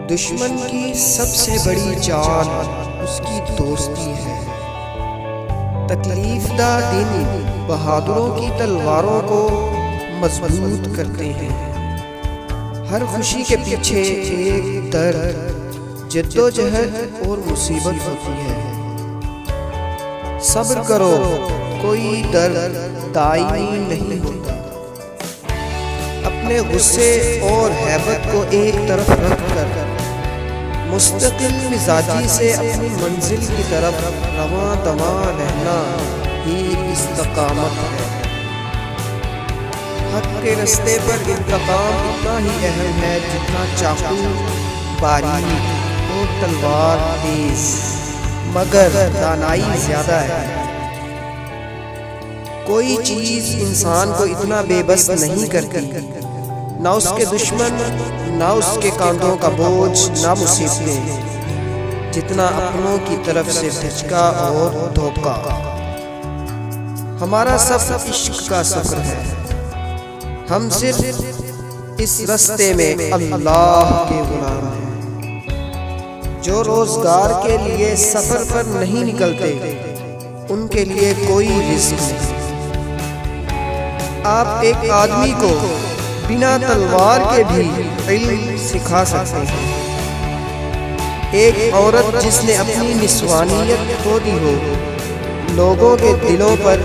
दुश्मन की सबसे बड़ी चाल उसकी दोस्ती है। तकलीफदा दिन बहादुरों की तलवारों को मजबूत करते हैं। हर खुशी के पीछे एक दर्द, जद्दोजहद और मुसीबत होती है। सब्र करो, कोई दर्द दायमी नहीं होता। अपने गुस्से और हैबत को एक तरफ रखकर मुस्तकिल मिजाजी से अपनी मंजिल की तरफ रवां दवां रहना ही इस्तकामत है। हक के रास्ते पर इंतकाम उतना ही अहम है जितना चाकू बारीक और तलवार तेज, मगर दानाई ज्यादा है। कोई चीज इंसान को इतना बेबस नहीं करती, ना उसके दुश्मन, ना उसके कांधों का बोझ, ना मुसीबतें, जितना अपनों की तरफ से धचका और धोखा। हमारा सफर इश्क का सफर है। हम सिर्फ इस रास्ते में अल्लाह के गुलाम हैं। जो रोजगार के लिए सफर पर नहीं निकलते, उनके लिए कोई रिस्क नहीं। आप एक आदमी को बिना तलवार के भी इल्म सिखा सकते हैं। एक औरत जिसने अपनी निस्वानियत खो दी हो, लोगों के दिलों पर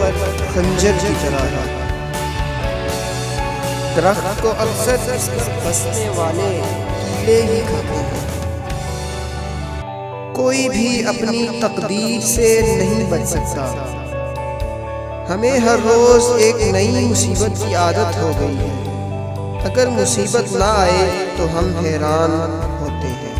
खंजर की तरह है। दरख्त को अक्सर इस पर बसने वाले कीड़े ही खाते हैं। कोई भी अपनी तकदीर से नहीं बच सकता। हमें हर रोज एक नई मुसीबत की आदत हो गई है। अगर मुसीबत ना आए तो हम हैरान होते हैं।